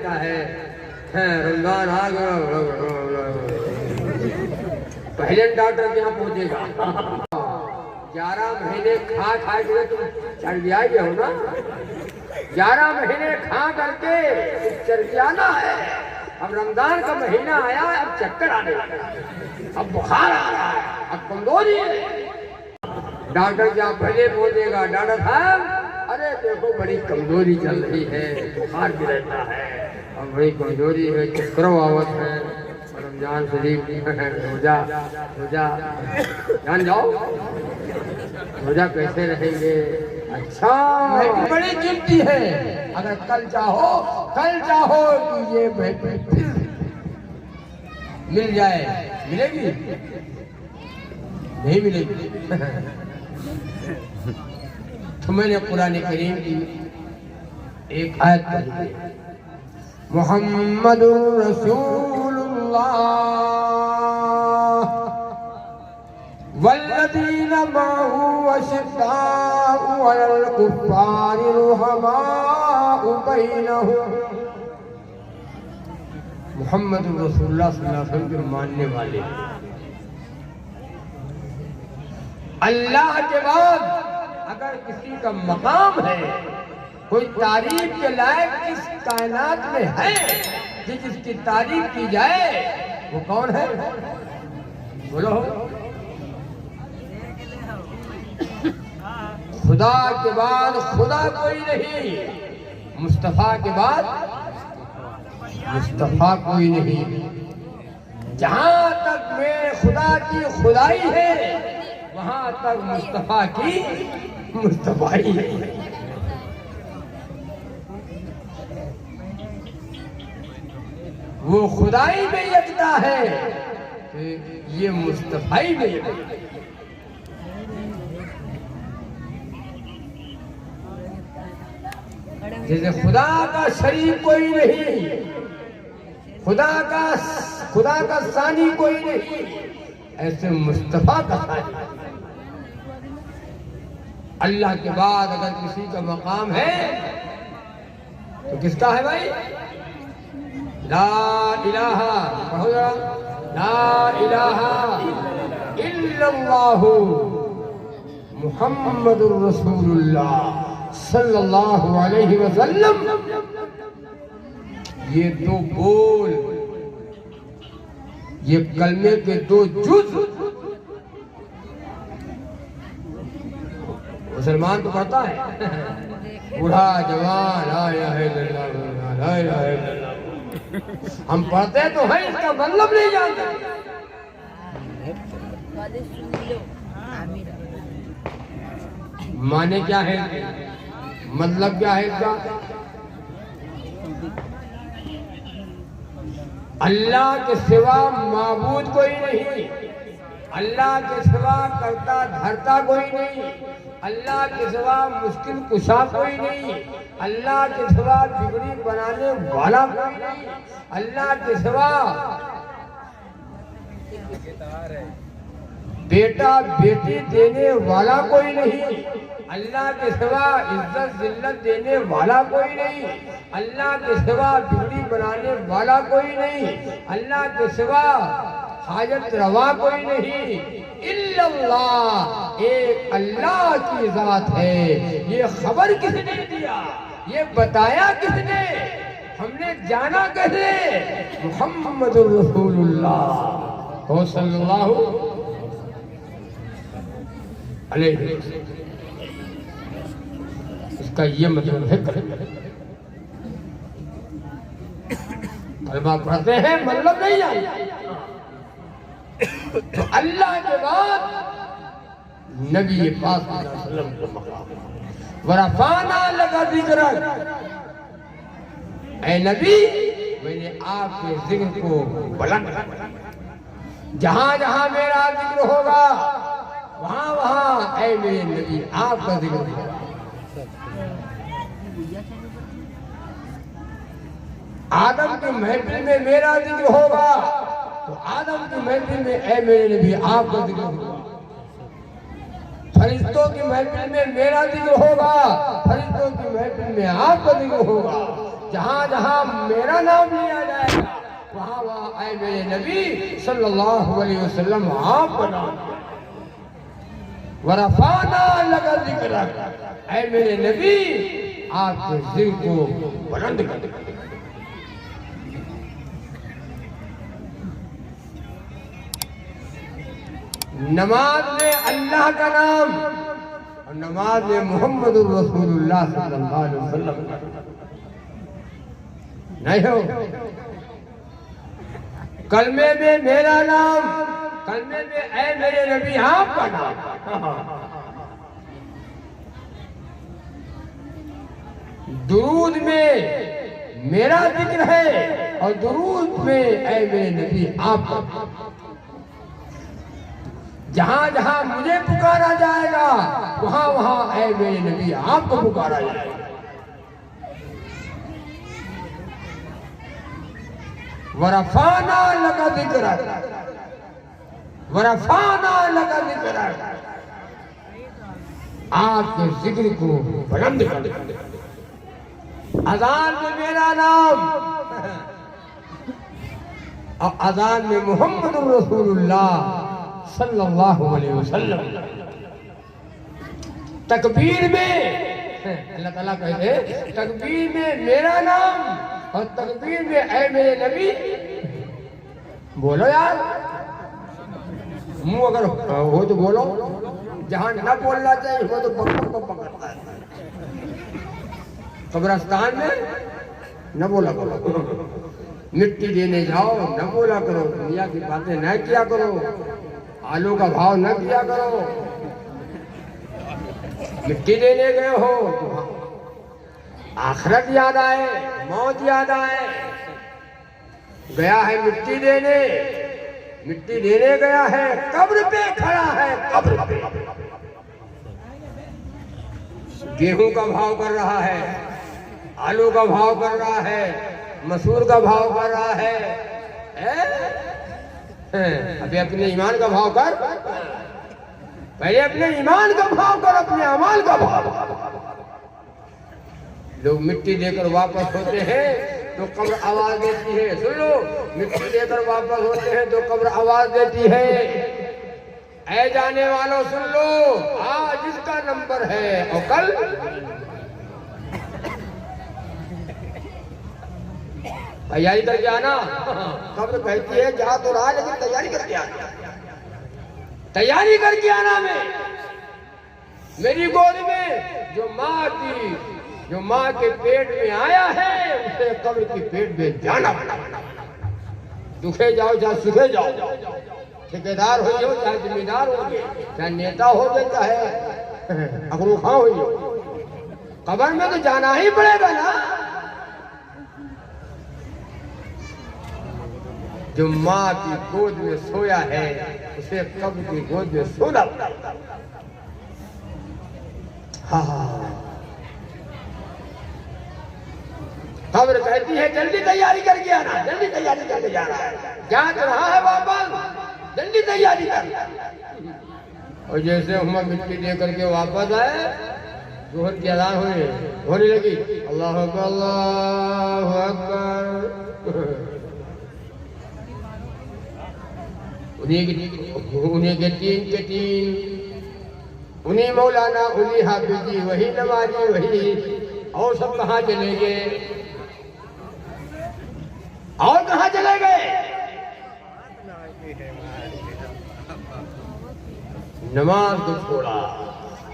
रहता है। रमजान आ गया, पहले डॉक्टर के यहाँ पहुंचेगा। 11 महीने खा के तुम चर्बिया गए हो ना। 11 महीने खा करके चर्बियाना है। अब रमजान का महीना आया, अब चक्कर आने लगा, अब बुखार आ रहा है, अब कमजोरी है। डॉक्टर क्या पहले पहुंचेगा, डॉक्टर साहब अरे देखो बड़ी कमजोरी चल रही है, बुखार भी रहता है और बड़ी कमजोरी है, चक्कर आवत है, रमजान शरीफ रोजा जान जाओ, रोजा कैसे रहेंगे। अच्छा बड़ी गिनती है, अगर कल चाहो कि ये फिर मिल जाए, मिलेगी नहीं मिलेगी। तो मैंने कुरान करीम की एक आयत पढ़ी, मुहम्मदुर रसूलुल्लाह वल्लज़ीना मअहू अशिद्दाउ अलल कुफ्फारि रुहमाउ बैनहुम। मुहम्मदुर रसूलुल्लाह सल्लल्लाहु अलैहि वसल्लम के मानने वाले अल्लाह के बाद अगर किसी का मकाम है, कोई तारीफ के लायक इस कायनात में है कि जिसकी तारीफ की जाए, वो कौन है बोलो। खुदा के बाद खुदा कोई नहीं, मुस्तफा के बाद मुस्तफा कोई नहीं। जहां तक मेरे खुदा की खुदाई है, वहां तक मुस्तफा की मुस्तफाई है। वो खुदाई में यकता है, ये मुस्तफाई में यकता है। जैसे खुदा का शरीक कोई नहीं, खुदा का सानी कोई नहीं, ऐसे मुस्तफा का सानी। अल्लाह के बाद अगर किसी का मकाम है तो किसका है भाई? ला इलाहा, कहो जरा, ला इलाहा इल्लल्लाहु मुहम्मदुर रसूलुल्लाह सल्लल्लाहु अलैहि वसल्लम। ये दो बोल, ये कलमे के दो जुज मुसलमान तो पढ़ता है, बूढ़ा जवान ला इलाहा इल्लल्लाह, ला इलाहा इल्लल्लाह। हम पढ़ते तो हैं, इसका मतलब नहीं जानते। माने क्या है, मतलब क्या है इसका? अल्लाह के सिवा माबूद कोई नहीं, अल्लाह के सिवा करता धरता कोई नहीं, अल्लाह के सिवा मुश्किल कुशा कोई नहीं, अल्लाह के सिवा बिगड़ी बनाने वाला कोई नहीं, अल्लाह के सिवा बेटा बेटी देने वाला कोई नहीं, अल्लाह के सिवा इज्जत जिल्लत देने वाला कोई नहीं, अल्लाह के सिवा बिगड़ी बनाने वाला कोई नहीं, अल्लाह के सिवा हाजत रवा कोई नहीं। इल्लल्लाह, एक अल्लाह की जात है। ये खबर किसने दिया, ये बताया किसने, हमने जाना कैसे? मुहम्मदुर रसूलुल्लाह सल्लल्लाहु अलैहि वसल्लम। इसका ये मतलब है कलमा पढ़ते हैं, मतलब नहीं जानते। तो अल्लाह के बाद नबी पाक सल्लल्लाहु अलैहि वसल्लम का मकाम, वरफाना लका जिक्रक। ऐ नबी, मैंने आपके जिक्र को बुलंद, जहां जहां मेरा जिक्र होगा वहां वहां ऐ मेरे नबी आपका जिक्र होगा। आदम की महफिल में मेरा जिक्र होगा तो आदम की महफिल में ऐ मेरे नबी आपका जिक्र होगा। फरिश्तों की महफिल में मेरा जिक्र होगा, फरिश्तों की महफिल में आपका जिक्र होगा। जहां जहां मेरा नाम लिया जाएगा वहां वहां आए मेरे नबी सल्लल्लाहु अलैहि वसल्लम आप बना वरफाना लगा जिक्र, ऐ मेरे नबी आपके जिक्र को बुलंद कर दे। नमाज में अल्लाह का नाम और नमाज में मोहम्मद रसूलुल्लाह सल्लल्लाहु अलैहि वसल्लम नहीं हो। कलमे में मेरा नाम, कलमे में ऐ मेरे नबी आपका नाम। दुरूद में मेरा जिक्र है और दुरूद में ऐ मेरे नबी आपका। जहां जहां मुझे पुकारा जाएगा वहां वहां ऐ मेरे नबी आपको पुकारा जाएगा। वरफाना लगा जिक्र, वरफाना लगा जिक्र, आपके जिक्र को बुलंद कर दे। अज़ान में मेरा नाम और अज़ान में मोहम्मद रसूलुल्लाह सल्लल्लाहु अलैहि वसल्लम। तकबीर में अल्लाह ताला कहते तकबीर में मेरा नाम और तकबीर में ऐ मेरे नबी। बोलो यार, मुंह अगर हो तो बोलो, जहां न बोलना चाहिए वो तो पकड़ता है। कब्रिस्तान में न बोला करो, मिट्टी देने जाओ न बोला करो, दुनिया की बातें न किया करो, आलू का भाव न किया करो। मिट्टी देने गए हो तो आखिरत याद आए, मौत याद आए। गया है मिट्टी देने, मिट्टी देने गया है, कब्र पे खड़ा है, कब्र पे गेहूं का भाव कर रहा है, आलू का भाव कर रहा है, मसूर का भाव कर रहा है। अभी अपने ईमान का भाव कर, पहले अपने ईमान का भाव कर, अपने अमाल का भाव। लोग मिट्टी देकर वापस होते हैं तो कब्र आवाज देती है। सुन लो, मिट्टी देकर वापस होते हैं तो कब्र आवाज देती है। ऐ जाने वालों सुन लो, आज इसका नंबर है और कल तैयारी करके आना। कब्र कहती है जा तो रहा लेकिन तैयारी करके आना, तैयारी करके आना। मेरी गोद में जो माँ के पेट में आया है उसे कब्र के पेट में जाना पड़ा। दुखे जाओ चाहे सुखे जाओ, ठेकेदार हो जाओ चाहे जिम्मेदार हो, चाहे नेता हो जाए चाहे अगरू खां हो जाओ, कब्र में तो जाना ही पड़ेगा ना। जो माँ की गोद में सोया है उसे कब्र की गोद में सोना पड़ेगा। हाँ, कब्र कहती है जल्दी तैयारी करके आना, जल्दी तैयारी करके जाना है, जा तो रहा है वापस, जल्दी तैयारी कर। और जैसे हम मिट्टी दे करके वापस आए, जोहर की अज़ान होने लगी, अल्लाह अकबर अल्लाह अकबर। उन्हीं के तीन, उन्हीं मौलाना, उन्हीं हाफिजी, वही नमाजी, वही और सब कहाँ चले गए? और कहाँ चले गए? नमाज को छोड़ा,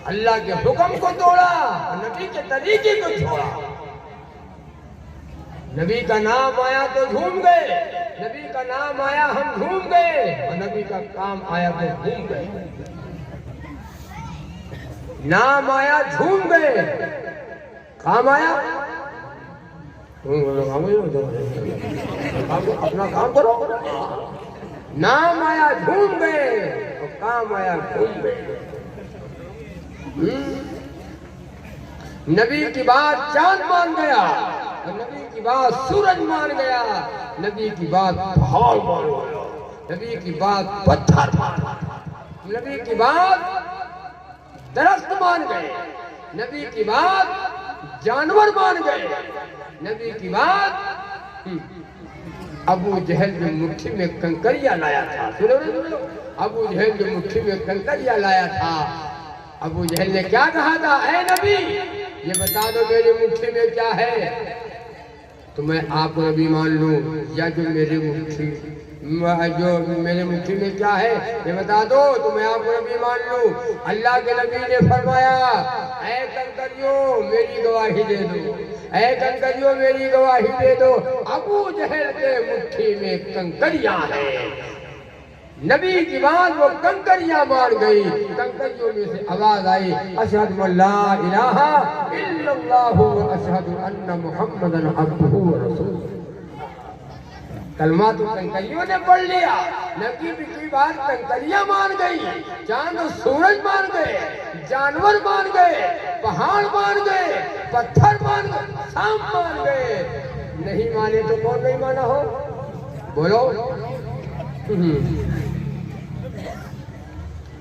अल्लाह के हुक्म को तोड़ा, नबी के तरीके को छोड़ा। नबी का नाम आया तो झूम गए, नबी का नाम आया हम झूम गए, और नबी का काम आया तो झूम गए। नाम आया झूम गए, काम आया अपना काम करो। नाम आया झूम गए और काम आया झूम गए। नबी की बात चांद मान गया, नबी की बात सूरज मान गया, नबी की बात पहाड़ मान गया, नबी की बात पत्थर मान गया, नबी की बात दरख्त मान गए, नबी की बात जानवर मान गए। नबी की बात अबू जहल जो मुट्ठी में कंकरिया लाया था, सुनो सुनो, अबू जहल जो मुट्ठी में कंकरिया लाया था, अबू जहल ने क्या कहा था, ऐ नबी ये बता दो मेरी मुट्ठी में क्या है, तो मैं आपको नबी मान लूं, या जो मेरे मुट्ठी में क्या है ये बता दो तो मैं आपको नबी मान लूं। अल्लाह के नबी ने फरमाया, ऐ कंकरियों मेरी गवाही दे दो, ऐ कंकरियों मेरी गवाही दे दो, अबू जहल के मुट्ठी में कंकरिया है। नबी की बात वो कंकरियां मार गई, कंकरियों में से आवाज आई, अशहदु अल्ला इलाहा इल्लल्लाहु व अशहदु अन्ना मुहम्मदन अब्दुहु व रसूलुहु। कलमा तो कंकरियों ने पढ़ लिया, नबी की बात कंकरियां मान गई, चांद सूरज मान गए, जानवर मान गए, पहाड़ मान गए, पत्थर मान गए, सांप मान गए, नहीं माने तो कौन नहीं माना हो, बोलो।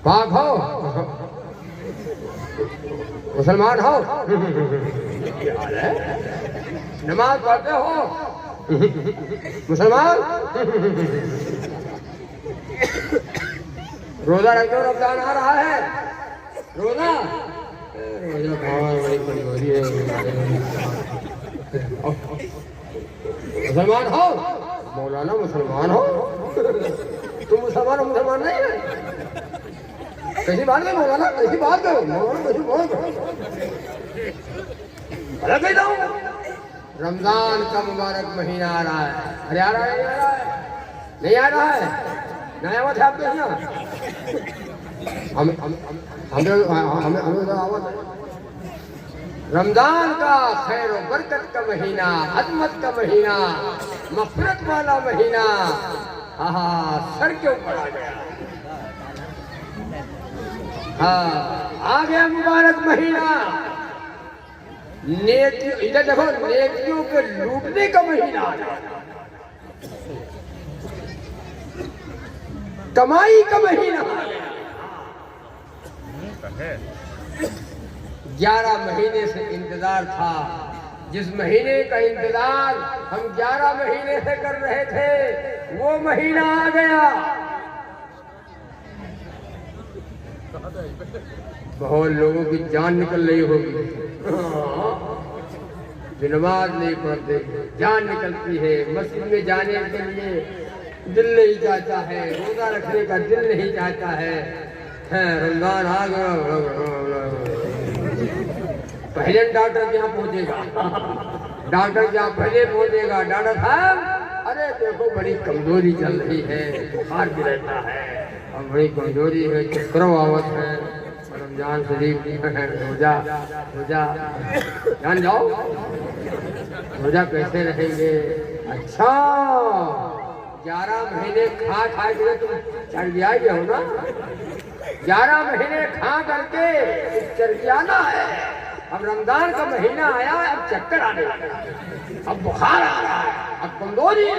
पाक हो, मुसलमान हो, नमाज पढ़ते हो, मुसलमान, रोजा रखते हो, रमजान आ रहा है, रोजा बड़ी कमजोरी है, मुसलमान हो, मौलाना मुसलमान हो, तुम मुसलमान नहीं है, कैसी बात है मौलाना, कैसी बात है मौलाना, कैसी बात है, रमजान का मुबारक महीना आ रहा है, अरे आ रहा है, नहीं आ रहा है, नया मत है आपके यहाँ, रमजान का खैर और बरकत का महीना, अजमत का महीना, मफरत वाला महीना, सर के ऊपर आ गया, आ गया मुबारक महीना, इधर देखो नेकियों के लूटने का महीना, कमाई का महीना, 11 महीने से इंतजार था, जिस महीने का इंतजार हम 11 महीने से कर रहे थे वो महीना आ गया। बहुत लोगों की जान निकल रही होगी, जो नमाज नहीं पढ़ते जान निकलती है, मस्जिद में जाने के लिए दिल नहीं चाहता है, रोजा रखने का दिल नहीं चाहता है, रमजान आ गया, पहले डॉक्टर के यहाँ पहुंचेगा, डॉक्टर के यहाँ पहले पहुंचेगा, डॉक्टर साहब अरे देखो बड़ी कमजोरी चल रही है, बुखार भी रहता है और बड़ी कमजोरी है, चक्कर आवत है, रमजान शरीफ रोजा रोजा जान जाओ, रोजा कैसे रहेंगे, अच्छा 11 महीने खा के तुम चर्बियाए हो ना, 11 महीने खा करके चर्बियाना है, अब रमजान का महीना आया, अब चक्कर आने लगा, अब बुखार आ रहा है, अब कमजोरी है,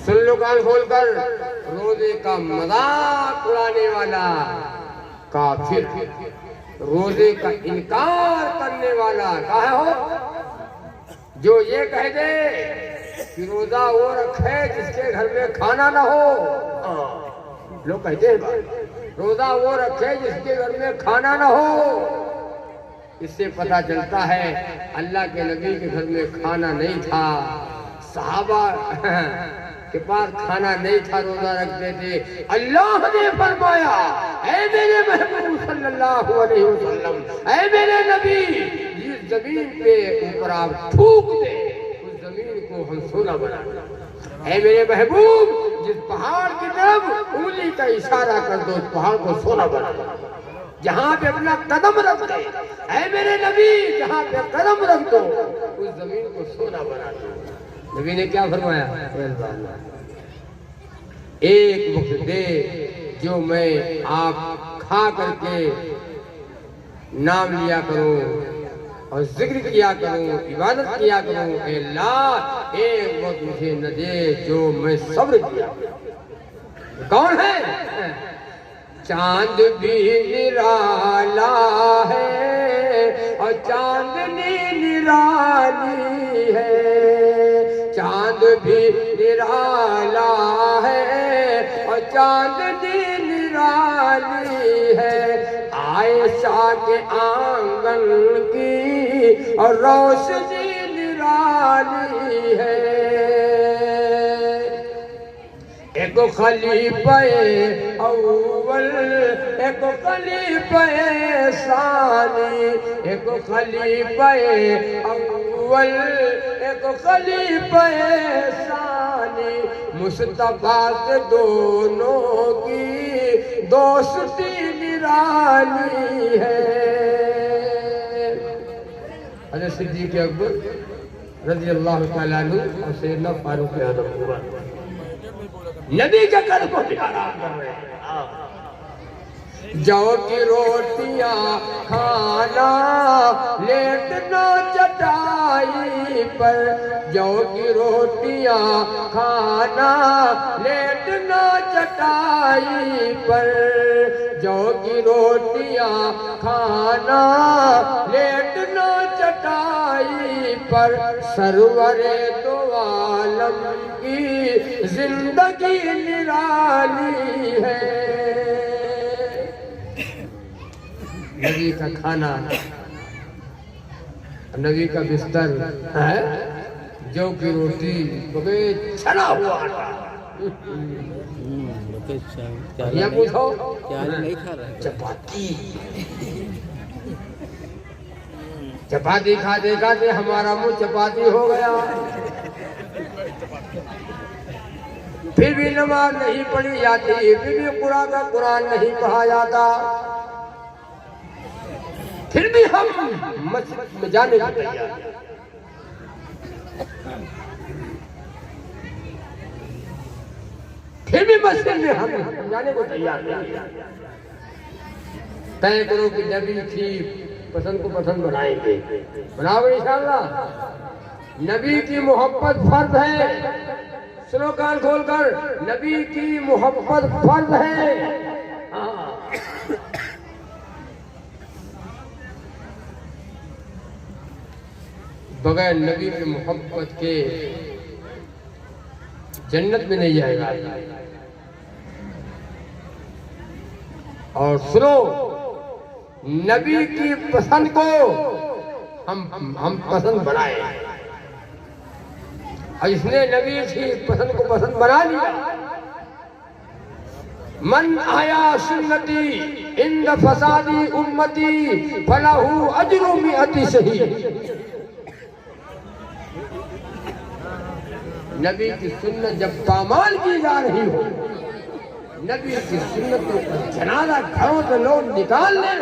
सुन लो कान खोलकर, रोजे का मजाक उड़ाने वाला काफिर, रोजे का इनकार करने वाला काहे हो, जो ये कह दे कि रोजा वो रखे जिसके घर में खाना ना हो, लोग कहते हैं रोजा वो रखे जिसके घर में खाना ना हो, इससे पता चलता है अल्लाह के नबी के घर में खाना नहीं था, सहाबा के पास खाना नहीं था, रोजा रखते थे, अल्लाह ने फरमाया ऐ मेरे महबूब सल्लल्लाहु अलैहि वसल्लम, ऐ मेरे नबी जिस जमीन पे ऊपर आप थूक दे उस जमीन को हम सोना बना दे, ऐ मेरे महबूब जिस पहाड़ की तरफ उंगली का इशारा कर दो उस पहाड़ को सोना बना दो, जहाँ पे अपना कदम रख दे, ऐ मेरे नबी जहाँ पे कदम रख दो उस जमीन को सोना बना दो। नबी ने क्या फरमाया, एक वक्त दे जो मैं आप खा करके नाम लिया करूं और जिक्र किया करूं, इबादत किया करूं, अल्लाह एक वक्त मुझे न दे जो मैं सब्र किया। कौन है, चांद भी निराला है और चांदनी निराली है। चांद भी निराला है और चांदनी निराली है। आयशा के आंगन की और रोशनी निराली है। एक खलीफे अव्वल एक खलीफे सानी, एक खलीफे अव्वल एक खलीफे सानी। मुस्तफा से दोनों की दोस्ती निराली है। हज़रत सिद्दीक़ अकबर रज़ी अल्लाह तआला अन्हु और सैयदना फारूक आज़म हुआ नबी के घर को प्यारा कर रहे हैं। जौ की रोटियां खाना लेटना चटाई पर। जौ की रोटियां खाना लेटना चटाई पर। जौ की रोटियां खाना लेटना चटाई पर। सरवरे दो आलम की जिंदगी निराली है। नबी का खाना नबी का बिस्तर है जौ की रोटी बगैर छना हुआ आटा। या पूछो नहीं खा रहा चपाती। चपाती खाते खाते हमारा मुंह चपाती हो गया। फिर भी नमाज नहीं पढ़ी जाती, फिर भी कुरान का कुरान नहीं पढ़ा जाता, फिर भी हम मस्जिद में जाने को तैयार। फिर भी मस्जिद में हम जाने को तैयार। तय करो कि नबी की पसंद को पसंद बनाएंगे, बनाओगे इंशाअल्लाह। नबी की मोहब्बत फर्ज है। सुनो कान खोलकर, नबी की मोहब्बत फर्ज है। बगैर नबी की मोहब्बत के जन्नत में नहीं जाएगा। और सुनो, नबी की पसंद को हम पसंद बनाए। और इसने नबी की पसंद को पसंद बना लिया। मन आया सुन्नती इंद फसादी उम्मती फलाहू अजरु मिअती शहीद। नबी की सुन्नत जब पामाल की जा रही हो, नबी की सुन्नतों का जनाजा घरों से लोग निकाल ले,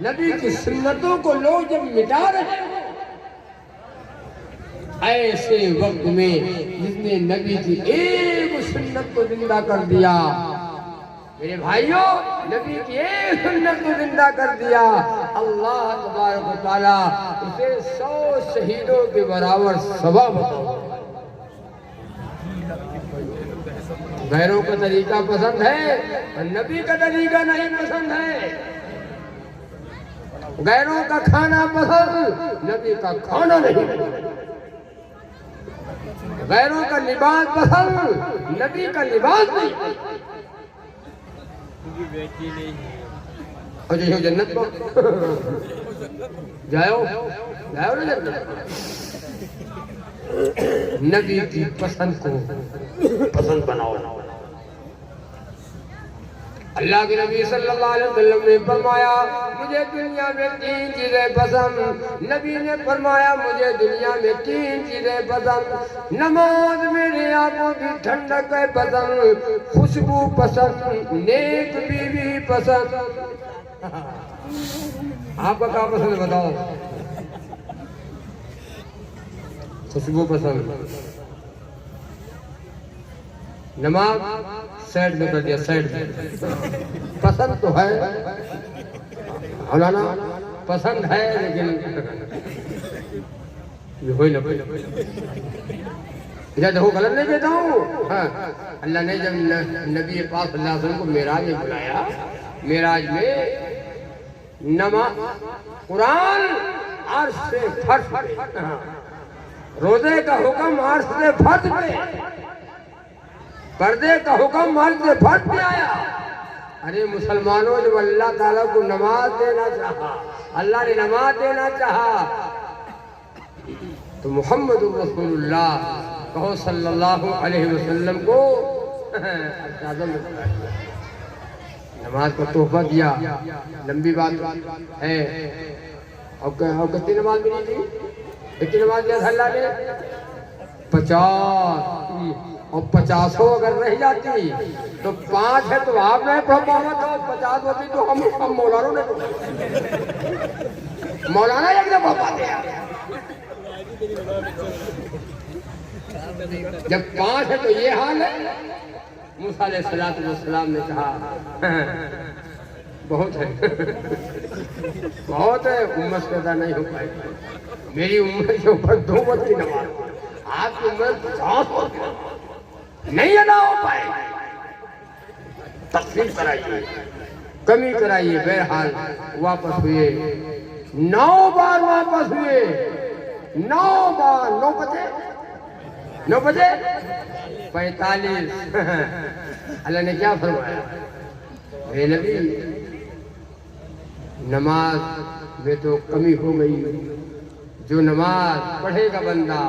नबी की सुन्नतों को लोग जब मिटा रहे हो, ऐसे वक्त में जिसने नबी की एक सुन्नत को जिंदा कर दिया, मेरे भाइयों, नबी की एक सुन्नत को जिंदा कर दिया, अल्लाह तबारक व तआला उसे 100 शहीदों के बराबर सवाब देगा। गैरों का तरीका पसंद है, नबी का तरीका नहीं पसंद है। गैरों का खाना पसंद, नबी का खाना नहीं। गैरों का लिबास पसंद, नबी का लिबास नहीं। और जो जन्नत को जाओ जाओ ना जन्नत। नबी की पसंद को पसंद बनाओ। अल्लाह के नबी सल्लल्लाहु अलैहि वसल्लम ने फरमाया, मुझे दुनिया में 3 चीजें पसंद। नबी ने फरमाया, मुझे दुनिया में 3 चीजें पसंद। नमाज मेरी आंखों की ठंडक है पसंद, खुशबू पसंद, नेक बीवी पसंद। आपका क्या पसंद बताओ? खुशबू पसंद, नमाज साइड में कर दिया, साइड में। पसंद तो है मौलाना, पसंद है, लेकिन हो ना इधर देखो गलत नहीं कहता हूँ। हाँ, अल्लाह ने जब नबी पाक सल्लल्लाहु अलैहि वसल्लम को मेराज में बुलाया, मेराज में नमाज कुरान अर्श से फर्श पे, रोजे का हुक्म अर्श से फर्श पे, पर्दे का हुक्म अर्श से फर्श पे आया। अरे मुसलमानों, जब अल्लाह ताला को नमाज देना चाहा, अल्लाह ने नमाज देना चाहा, तो मोहम्मद रसूलुल्लाह कहो सल्लल्लाहु अलैहि वसल्लम को नमाज का तोहफा दिया। लंबी बात है। और कितनी नमाज मिली थी? कितनी नमाज दिया था अल्लाह ने? 50। और 50 अगर रह जाती तो 5 है तो आप नहीं पढ़ पावा था, 50 होती तो हम मौलानों ने मौलाना एक दफा पाते हैं। जब 5 है तो ये हाल है। मूसा अलैहिस्सलाम ने कहा बहुत है बहुत है, उम्मत पैदा नहीं हो पाएगी। मेरी उम्र के ऊपर 2 वक्त की नमाज, आपकी उम्र 50 वक्त नहीं अदा हो पाए। तकलीफ कराइए, कमी कराइए। बहरहाल वापस हुए, 9 बार वापस हुए, 9 बार। 9 बजे 45। अल्लाह ने क्या फरमाया? हे नबी, नमाज में तो कमी हो गई। जो नमाज पढ़ेगा बंदा,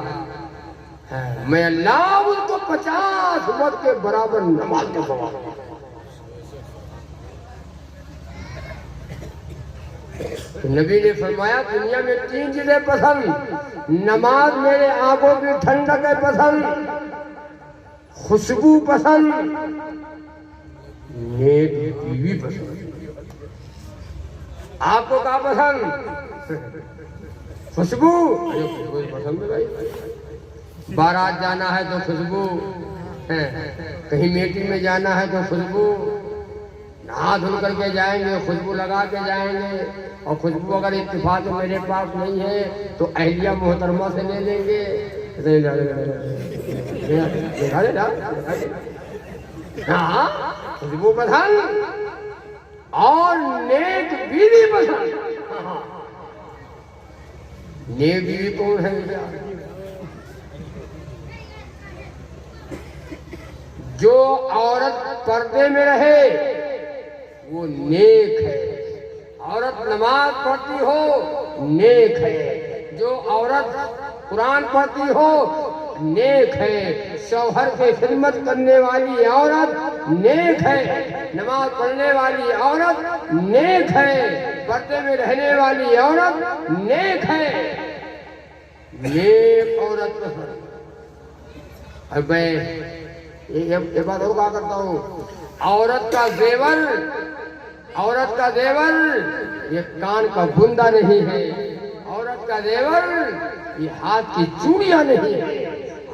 मैं अल्लाह उसको 50 वक्त के बराबर नमाज का सवाब। तो नबी ने फरमाया, दुनिया में 3 चीजें पसंद, नमाज मेरे आंखों की ठंडक है पसंद, खुशबू पसंद, नेक बीवी पसंद। आपको क्या पसंद? खुशबू। अरे खुशबू पसंद है भाई। बारात जाना है तो खुशबू है, कहीं मीटिंग में जाना है तो खुशबू, नहा धुल करके जाएंगे, खुशबू लगा के जाएंगे। और खुशबू अगर इत्तेफाक मेरे पास नहीं है तो अहलिया मोहतरमा से ले लेंगे। हाँ, खुशबू पसंद और नेक बीवी पसंद। नेक बीवी कौन है? जो औरत पर्दे में रहे वो नेक है। औरत नमाज पढ़ती हो नेक है। जो औरत कुरान पढ़ती हो नेक है। शौहर की खिदमत करने वाली औरत नेक है। नमाज पढ़ने वाली औरत नेक है। पर्दे में रहने वाली औरत नेक है। नेक औरत अब ये बात और क्या करता हूँ, औरत का जेवर ये कान का बुंदा नहीं है। औरत का जेवर ये हाथ की चूड़ियां नहीं है।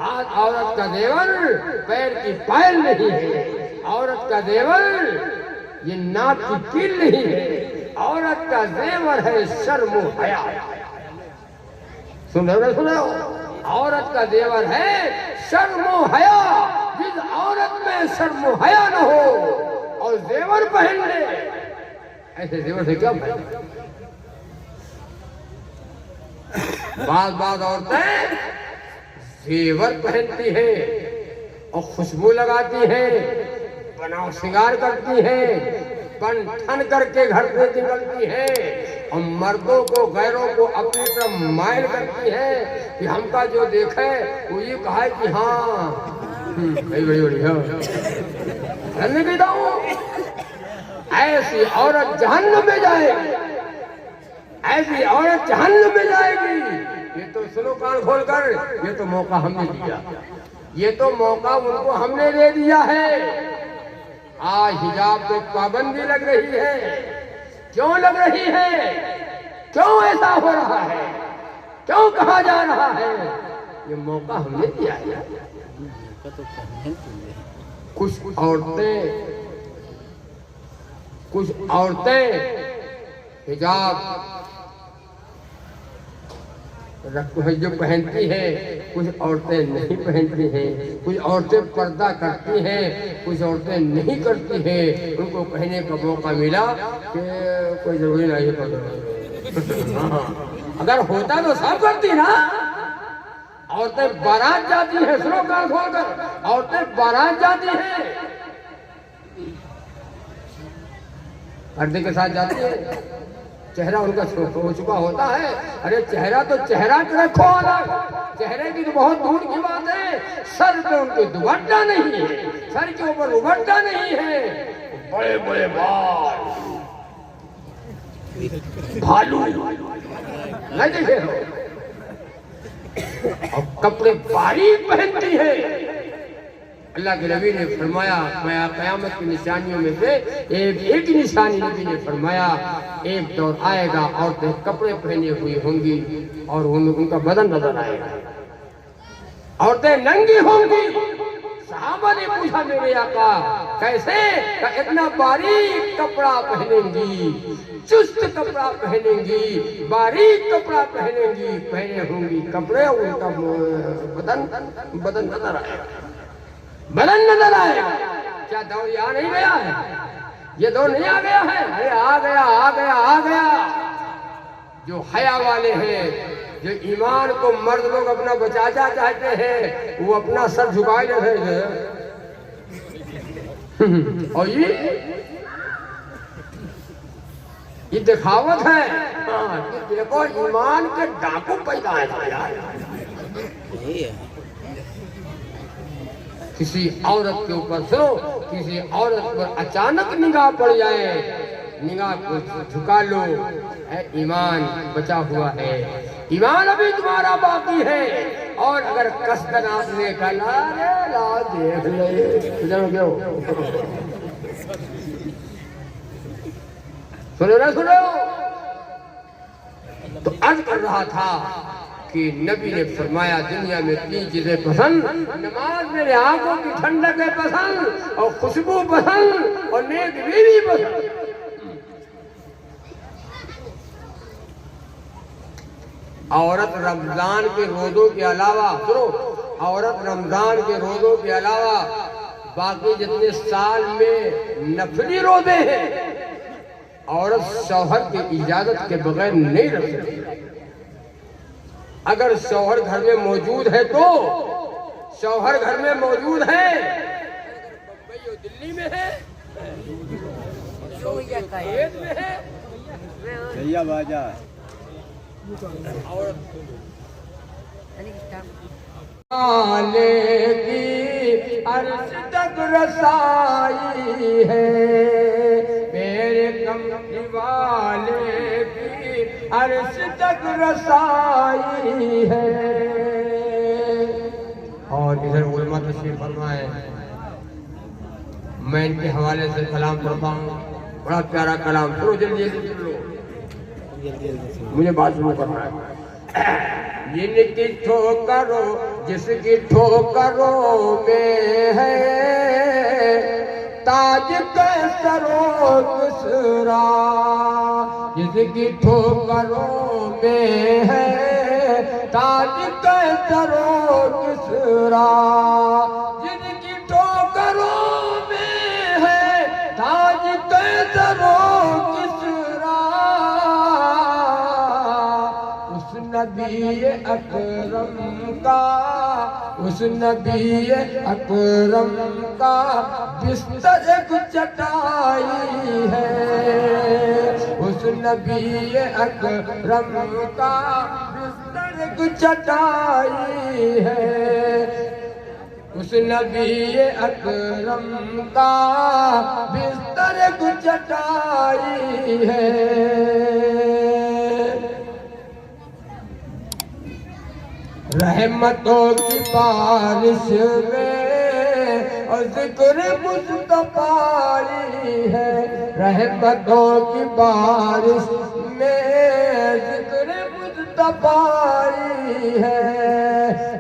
औरत का जेवर पैर की पायल नहीं है। औरत का जेवर ये नाक की कील नहीं है। औरत का जेवर है शर्म हया। सुन रहे हो? औरत का जेवर है शर्म हया। जिस औरत में शर्म हया न हो और जेवर पहन ले, ऐसे जेवर से क्या पहन? बात औरतें जेवर पहनती है और खुशबू लगाती है, बनाव श्रृंगार करती है, बन ठन करके घर से निकलती है और मर्दों को गैरों को अपनी तरफ मायल करती है कि हमका जो देखे वो ये कहा कि हाँ बड़ी कहता हूँ ऐसी औरत जहन्नम में जाएगी। ऐसी औरत जहन्नम में जाएगी। ये तो सुनो कान खोलकर, ये तो मौका हमने दिया। ये तो मौका उनको हमने दे दिया है। आज हिजाब पे पाबंदी लग रही है। क्यों लग रही है? क्यों ऐसा हो रहा है? क्यों कहा जा रहा है? ये मौका हमने दिया है। कुछ औरतें हिजाब जो पहनती है, कुछ औरतें नहीं पहनती हैं, कुछ औरतें पर्दा करती हैं, कुछ औरतें नहीं करती हैं। उनको कहने का मौका मिला कि कोई जरूरी नहीं है पर्दा। अगर होता तो सब करती ना। औरतें बारात जाती हैं, सुनो कान खोलकर, औरतें बारात जाती हैं, पर्दे के साथ जाती है, चेहरा उनका हो चुका होता है। अरे चेहरा तो चेहरा रखो अलग, चेहरे की तो बहुत दूर की बात है। सर पे उनके दुपट्टा नहीं है, सर के ऊपर दुपट्टा नहीं है, बड़े बड़े बाल, भालू नहीं देखे हो, और कपड़े बारीक पहनती है। अल्लाह के नबी ने फरमाया, मैं क़यामत की निशानियों में से एक निशानी नबी ने फरमाया, एक दौर आएगा औरतें कपड़े पहने हुई होंगी और उनका बदन नजर आएगा, औरतें नंगी होंगी। सहाबा ने पूछा मेरे आका कैसे? इतना बारीक कपड़ा पहनेंगी, चुस्त कपड़ा पहनेंगी, बारीक कपड़ा पहनेंगी, पहने होंगी कपड़े, उनका बदन नजर आएगा, बदन नजर आएगा। क्या दौर यहाँ नहीं गया है? ये दौर नहीं आ गया है? अरे आ गया, आ गया, आ गया। जो हया वाले हैं, जो ईमान को मर्द लोग अपना बचाना चाहते हैं, वो अपना सर झुकाए रहे हैं। और ये दिखावत है। हाँ, देखो ईमान के डाकू पैदा है। किसी औरत के ऊपर सुनो, किसी औरत पर अचानक निगाह पड़ जाए, निगाह को झुका लो, ईमान बचा हुआ है, ईमान अभी तुम्हारा बाकी है। और अगर कसदन आपने कहा देख ले, क्यों सुनो ना, सुनो तो अर्ज कर रहा था कि नबी ने फरमाया दुनिया में 3 चीजें पसंद, नमाज मेरे आंखों की ठंडक है पसंद, और खुशबू पसंद, और नेक बीवी पसंद। औरत रमजान के रोजों के अलावा, सुनो, औरत रमजान के रोजों के अलावा बाकी जितने साल में नफली रोजे हैं, औरत शौहर की इजाजत के बगैर नहीं रख सकती। अगर शौहर घर में मौजूद है तो, शौहर घर में मौजूद है, बम्बई और दिल्ली में है, कुवैत में है, भैया बाजा औरत की अर्श तक रसाई है, मेरे कमली वाले की अर्श तक रसाई है। और इधर उलमा तशरीफ फरमाए, मैं इनके हवाले से कलाम पढ़ता हूँ, बड़ा प्यारा कलाम, सुनो जल्दी सुन लो, मुझे बात शुरू करना है। जिनकी ठोकरो जिसकी ठोकरों में है ताज कैसरो किसरा, जिसकी ठोकरों में है ताज कैसरो किसरा, जिनकी ठोकरों में है ताज कैसरो किसरा, उस नबी अकरम का, उस नबी अकरम का बिस्तर एक चटाई है, उस नबी अकरम का बिस्तर एक चटाई है, उस नबी अकरम का बिस्तर एक चटाई है। रहमतों की बारिश में और जिक्र मुस्तफाई है, रहमतों की बारिश में जिक्र मुस्तफाई है।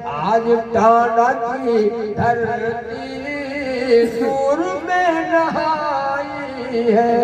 आज टाना की धरती सूर में नहाई है,